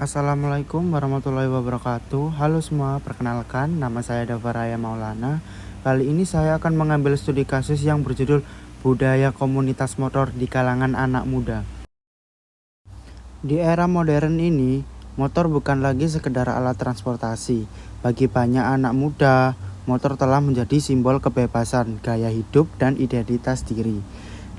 Assalamualaikum warahmatullahi wabarakatuh. Halo semua, perkenalkan nama saya Dava Raya Maulana. Kali ini saya akan mengambil studi kasus yang berjudul Budaya Komunitas Motor di Kalangan Anak Muda. Di era modern ini, motor bukan lagi sekedar alat transportasi. Bagi banyak anak muda, motor telah menjadi simbol kebebasan, gaya hidup, dan identitas diri.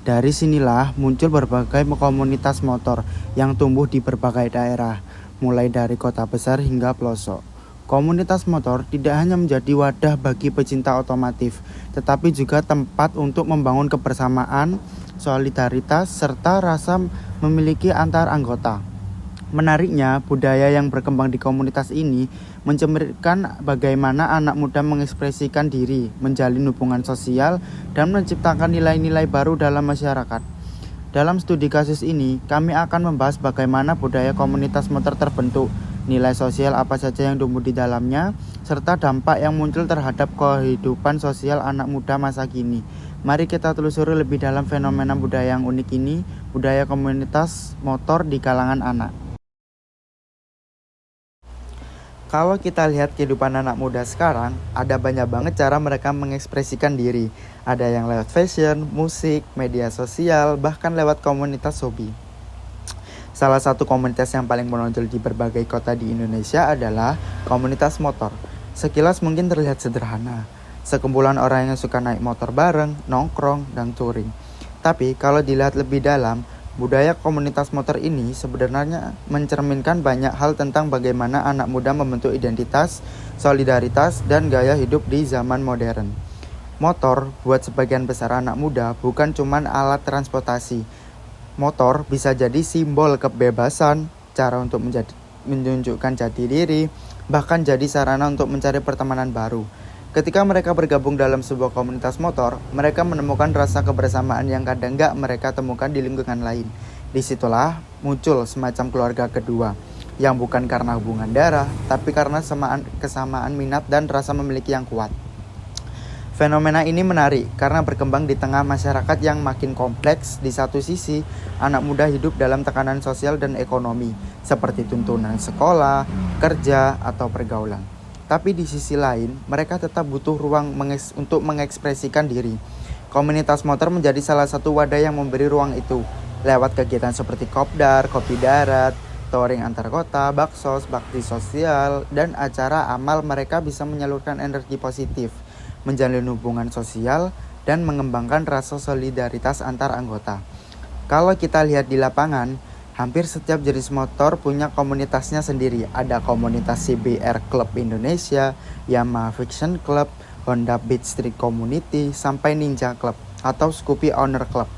Dari sinilah muncul berbagai komunitas motor yang tumbuh di berbagai daerah, mulai dari kota besar hingga pelosok. Komunitas motor tidak hanya menjadi wadah bagi pecinta otomotif, tetapi juga tempat untuk membangun kebersamaan, solidaritas, serta rasa memiliki antar anggota. Menariknya, budaya yang berkembang di komunitas ini mencerminkan bagaimana anak muda mengekspresikan diri, menjalin hubungan sosial, dan menciptakan nilai-nilai baru dalam masyarakat. Dalam studi kasus ini, kami akan membahas bagaimana budaya komunitas motor terbentuk, nilai sosial apa saja yang tumbuh di dalamnya, serta dampak yang muncul terhadap kehidupan sosial anak muda masa kini. Mari kita telusuri lebih dalam fenomena budaya yang unik ini, budaya komunitas motor di kalangan anak. Kalau kita lihat kehidupan anak muda sekarang, ada banyak banget cara mereka mengekspresikan diri. Ada yang lewat fashion, musik, media sosial, bahkan lewat komunitas hobi. Salah satu komunitas yang paling menonjol di berbagai kota di Indonesia adalah komunitas motor. Sekilas mungkin terlihat sederhana, sekumpulan orang yang suka naik motor bareng, nongkrong, dan touring. Tapi kalau dilihat lebih dalam, budaya komunitas motor ini sebenarnya mencerminkan banyak hal tentang bagaimana anak muda membentuk identitas, solidaritas, dan gaya hidup di zaman modern. Motor buat sebagian besar anak muda bukan cuma alat transportasi. Motor bisa jadi simbol kebebasan, cara untuk menunjukkan jati diri, bahkan jadi sarana untuk mencari pertemanan baru. Ketika mereka bergabung dalam sebuah komunitas motor, mereka menemukan rasa kebersamaan yang kadang nggak mereka temukan di lingkungan lain. Disitulah muncul semacam keluarga kedua, yang bukan karena hubungan darah, tapi karena kesamaan minat dan rasa memiliki yang kuat. Fenomena ini menarik karena berkembang di tengah masyarakat yang makin kompleks. Di satu sisi, anak muda hidup dalam tekanan sosial dan ekonomi, seperti tuntunan sekolah, kerja, atau pergaulan. Tapi di sisi lain, mereka tetap butuh ruang untuk mengekspresikan diri. Komunitas motor menjadi salah satu wadah yang memberi ruang itu. Lewat kegiatan seperti kopdar, kopi darat, touring antar kota, baksos, bakti sosial, dan acara amal, mereka bisa menyalurkan energi positif, menjalin hubungan sosial, dan mengembangkan rasa solidaritas antar anggota. Kalau kita lihat di lapangan, hampir setiap jenis motor punya komunitasnya sendiri. Ada komunitas CBR Club Indonesia, Yamaha Fiction Club, Honda Beat Street Community, sampai Ninja Club atau Scoopy Owner Club.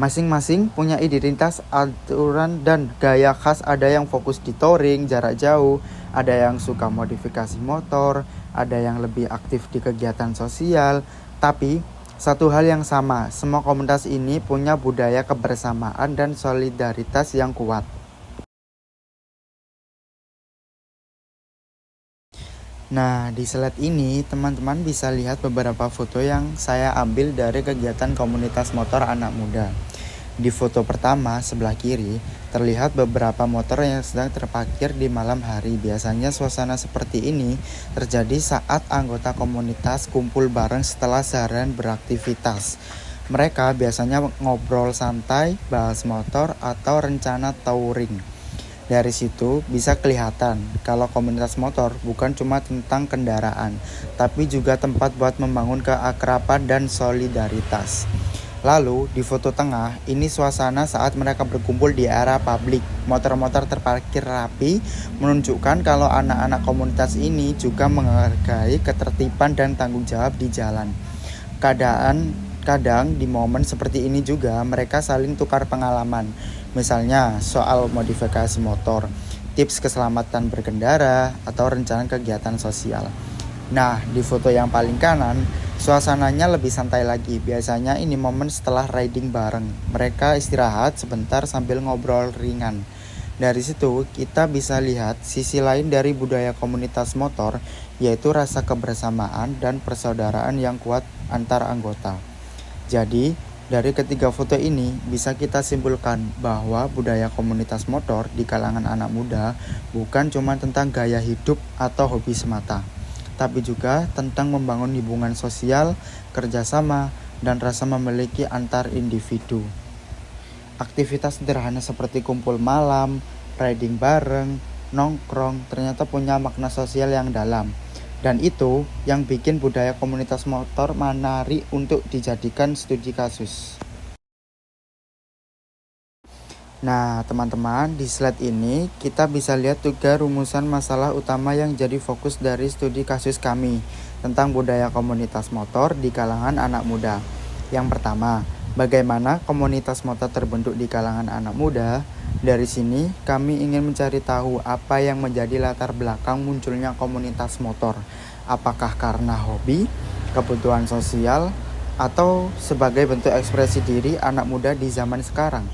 Masing-masing punya identitas, aturan, dan gaya khas. Ada yang fokus di touring, jarak jauh, ada yang suka modifikasi motor, ada yang lebih aktif di kegiatan sosial. Tapi satu hal yang sama, semua komunitas ini punya budaya kebersamaan dan solidaritas yang kuat. Nah, di slide ini teman-teman bisa lihat beberapa foto yang saya ambil dari kegiatan komunitas motor anak muda. Di foto pertama sebelah kiri, terlihat beberapa motor yang sedang terparkir di malam hari. Biasanya suasana seperti ini terjadi saat anggota komunitas kumpul bareng setelah seharian beraktivitas. Mereka biasanya ngobrol santai, bahas motor, atau rencana touring. Dari situ bisa kelihatan kalau komunitas motor bukan cuma tentang kendaraan, tapi juga tempat buat membangun keakraban dan solidaritas. Lalu di foto tengah, ini suasana saat mereka berkumpul di area publik. Motor-motor terparkir rapi, menunjukkan kalau anak-anak komunitas ini juga menghargai ketertiban dan tanggung jawab di jalan. Kadang di momen seperti ini juga mereka saling tukar pengalaman. Misalnya soal modifikasi motor, tips keselamatan berkendara, atau rencana kegiatan sosial. Nah, di foto yang paling kanan, suasananya lebih santai lagi. Biasanya ini momen setelah riding bareng. Mereka istirahat sebentar sambil ngobrol ringan. Dari situ kita bisa lihat sisi lain dari budaya komunitas motor, yaitu rasa kebersamaan dan persaudaraan yang kuat antar anggota. Jadi, Dari ketiga foto ini bisa kita simpulkan bahwa budaya komunitas motor di kalangan anak muda bukan cuma tentang gaya hidup atau hobi semata, tapi juga tentang membangun hubungan sosial, kerjasama, dan rasa memiliki antar individu. Aktivitas sederhana seperti kumpul malam, riding bareng, nongkrong ternyata punya makna sosial yang dalam. Dan itu yang bikin budaya komunitas motor menarik untuk dijadikan studi kasus. Nah, teman-teman, di slide ini kita bisa lihat juga rumusan masalah utama yang jadi fokus dari studi kasus kami tentang budaya komunitas motor di kalangan anak muda. Yang pertama, bagaimana komunitas motor terbentuk di kalangan anak muda? Dari sini, kami ingin mencari tahu apa yang menjadi latar belakang munculnya komunitas motor. Apakah karena hobi, kebutuhan sosial, atau sebagai bentuk ekspresi diri anak muda di zaman sekarang?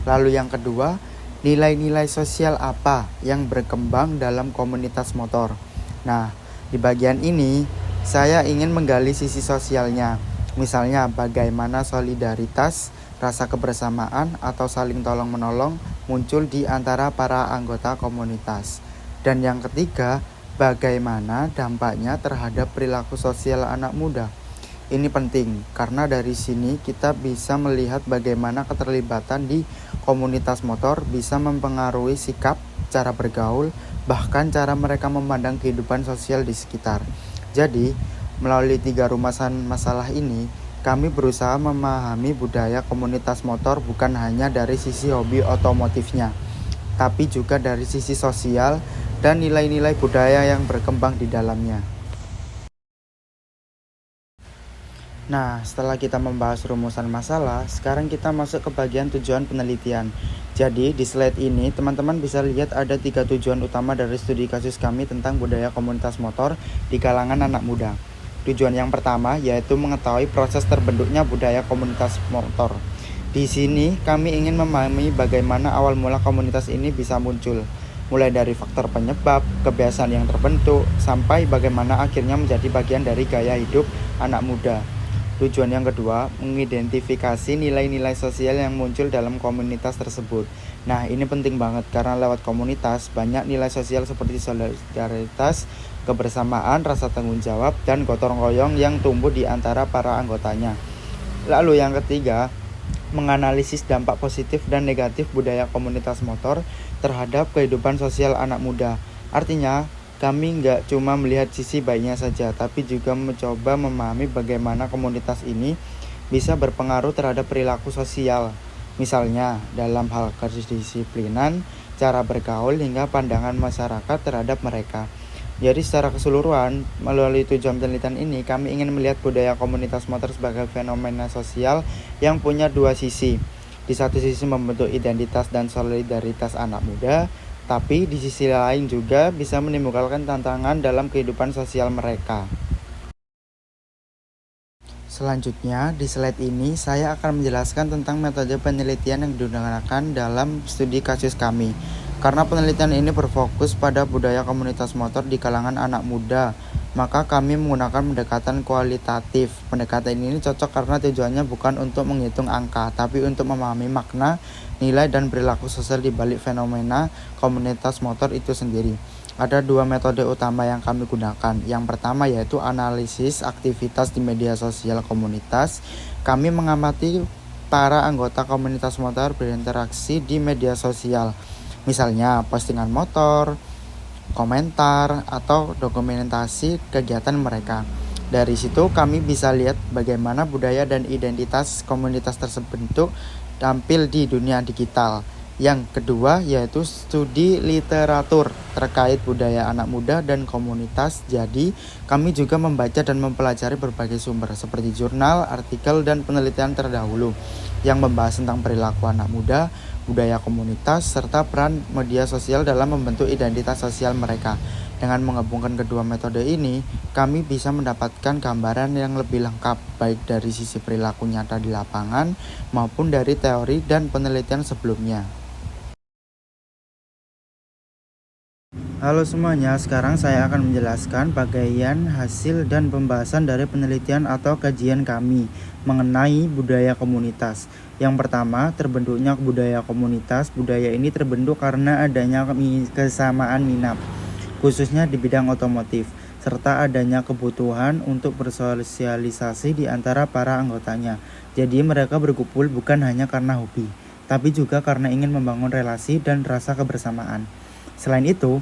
Lalu yang kedua, nilai-nilai sosial apa yang berkembang dalam komunitas motor? Nah, di bagian ini, saya ingin menggali sisi sosialnya. Misalnya bagaimana solidaritas, rasa kebersamaan, atau saling tolong-menolong muncul di antara para anggota komunitas. Dan yang ketiga, bagaimana dampaknya terhadap perilaku sosial anak muda. Ini penting karena dari sini kita bisa melihat bagaimana keterlibatan di komunitas motor bisa mempengaruhi sikap, cara bergaul, bahkan cara mereka memandang kehidupan sosial di sekitar. Jadi, melalui 3 rumusan masalah ini, kami berusaha memahami budaya komunitas motor bukan hanya dari sisi hobi otomotifnya, tapi juga dari sisi sosial dan nilai-nilai budaya yang berkembang di dalamnya. Nah, setelah kita membahas rumusan masalah, sekarang kita masuk ke bagian tujuan penelitian. Jadi, di slide ini, teman-teman bisa lihat ada 3 tujuan utama dari studi kasus kami tentang budaya komunitas motor di kalangan anak muda. Tujuan yang pertama yaitu mengetahui proses terbentuknya budaya komunitas motor. Di sini, kami ingin memahami bagaimana awal mula komunitas ini bisa muncul, mulai dari faktor penyebab, kebiasaan yang terbentuk, sampai bagaimana akhirnya menjadi bagian dari gaya hidup anak muda. Tujuan yang kedua, mengidentifikasi nilai-nilai sosial yang muncul dalam komunitas tersebut. Nah, ini penting banget karena lewat komunitas banyak nilai sosial seperti solidaritas, kebersamaan, rasa tanggung jawab, dan gotong royong yang tumbuh di antara para anggotanya. Lalu yang ketiga, menganalisis dampak positif dan negatif budaya komunitas motor terhadap kehidupan sosial anak muda. Artinya, kami nggak cuma melihat sisi baiknya saja, tapi juga mencoba memahami bagaimana komunitas ini bisa berpengaruh terhadap perilaku sosial. Misalnya, dalam hal kedisiplinan, cara bergaul, hingga pandangan masyarakat terhadap mereka. Jadi secara keseluruhan, melalui tujuan penelitian ini, kami ingin melihat budaya komunitas motor sebagai fenomena sosial yang punya dua sisi. Di satu sisi membentuk identitas dan solidaritas anak muda, tapi di sisi lain juga bisa menimbulkan tantangan dalam kehidupan sosial mereka. Selanjutnya, di slide ini saya akan menjelaskan tentang metode penelitian yang digunakan dalam studi kasus kami. Karena penelitian ini berfokus pada budaya komunitas motor di kalangan anak muda, maka kami menggunakan pendekatan kualitatif. Pendekatan ini cocok karena tujuannya bukan untuk menghitung angka, tapi untuk memahami makna, nilai, dan perilaku sosial di balik fenomena komunitas motor itu sendiri. Ada 2 metode utama yang kami gunakan. Yang pertama yaitu analisis aktivitas di media sosial komunitas. Kami mengamati para anggota komunitas motor berinteraksi di media sosial. Misalnya postingan motor, komentar, atau dokumentasi kegiatan mereka. Dari situ kami bisa lihat bagaimana budaya dan identitas komunitas tersebut tampil di dunia digital. Yang kedua yaitu studi literatur terkait budaya anak muda dan komunitas. Jadi, kami juga membaca dan mempelajari berbagai sumber seperti jurnal, artikel, dan penelitian terdahulu yang membahas tentang perilaku anak muda, budaya komunitas, serta peran media sosial dalam membentuk identitas sosial mereka. Dengan menggabungkan kedua metode ini, kami bisa mendapatkan gambaran yang lebih lengkap baik dari sisi perilaku nyata di lapangan maupun dari teori dan penelitian sebelumnya. Halo semuanya, sekarang saya akan menjelaskan bagian hasil dan pembahasan dari penelitian atau kajian kami mengenai budaya komunitas. Yang pertama, terbentuknya budaya komunitas. Budaya ini terbentuk karena adanya kesamaan minat, khususnya di bidang otomotif, serta adanya kebutuhan untuk bersosialisasi di antara para anggotanya. Jadi mereka berkumpul bukan hanya karena hobi, tapi juga karena ingin membangun relasi dan rasa kebersamaan. Selain itu,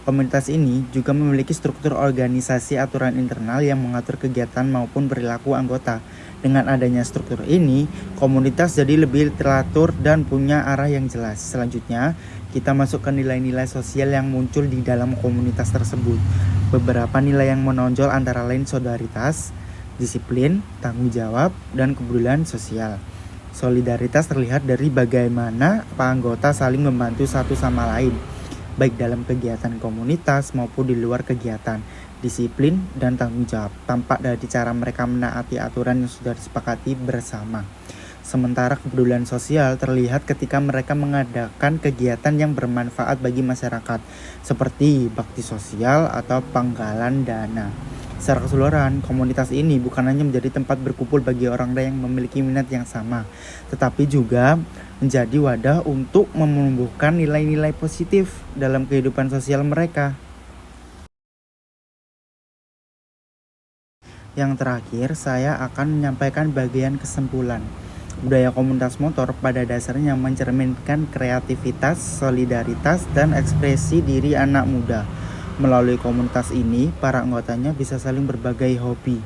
komunitas ini juga memiliki struktur organisasi aturan internal yang mengatur kegiatan maupun perilaku anggota. Dengan adanya struktur ini, komunitas jadi lebih teratur dan punya arah yang jelas. Selanjutnya, kita masuk ke nilai-nilai sosial yang muncul di dalam komunitas tersebut. Beberapa nilai yang menonjol antara lain solidaritas, disiplin, tanggung jawab, dan kepedulian sosial. Solidaritas terlihat dari bagaimana anggota saling membantu satu sama lain, baik dalam kegiatan komunitas maupun di luar kegiatan. Disiplin dan tanggung jawab tampak dari cara mereka menaati aturan yang sudah disepakati bersama. Sementara kepedulian sosial terlihat ketika mereka mengadakan kegiatan yang bermanfaat bagi masyarakat, seperti bakti sosial atau penggalan dana. Secara keseluruhan, komunitas ini bukan hanya menjadi tempat berkumpul bagi orang yang memiliki minat yang sama, tetapi juga menjadi wadah untuk menumbuhkan nilai-nilai positif dalam kehidupan sosial mereka. Yang terakhir, saya akan menyampaikan bagian kesimpulan. Budaya komunitas motor pada dasarnya mencerminkan kreativitas, solidaritas, dan ekspresi diri anak muda. Melalui komunitas ini, para anggotanya bisa saling berbagai hobi,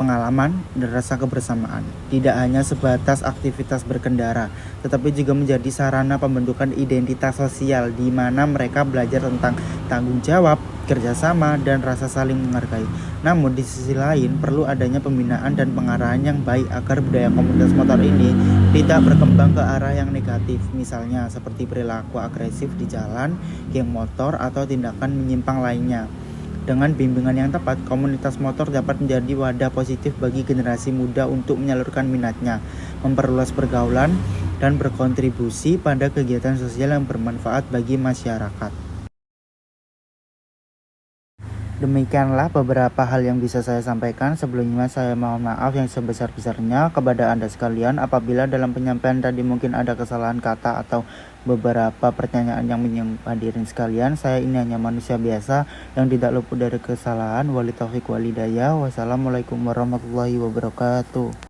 pengalaman, dan rasa kebersamaan. Tidak hanya sebatas aktivitas berkendara, tetapi juga menjadi sarana pembentukan identitas sosial di mana mereka belajar tentang tanggung jawab, kerjasama, dan rasa saling menghargai. Namun di sisi lain perlu adanya pembinaan dan pengarahan yang baik agar budaya komunitas motor ini tidak berkembang ke arah yang negatif, misalnya seperti perilaku agresif di jalan, geng motor, atau tindakan menyimpang lainnya. Dengan bimbingan yang tepat, komunitas motor dapat menjadi wadah positif bagi generasi muda untuk menyalurkan minatnya, memperluas pergaulan, dan berkontribusi pada kegiatan sosial yang bermanfaat bagi masyarakat. Demikianlah beberapa hal yang bisa saya sampaikan. Sebelumnya saya mohon maaf yang sebesar-besarnya kepada Anda sekalian apabila dalam penyampaian tadi mungkin ada kesalahan kata atau beberapa pertanyaan yang menyinggung hadirin sekalian. Saya ini hanya manusia biasa yang tidak luput dari kesalahan. Wali taufik walidayah. Wassalamualaikum warahmatullahi wabarakatuh.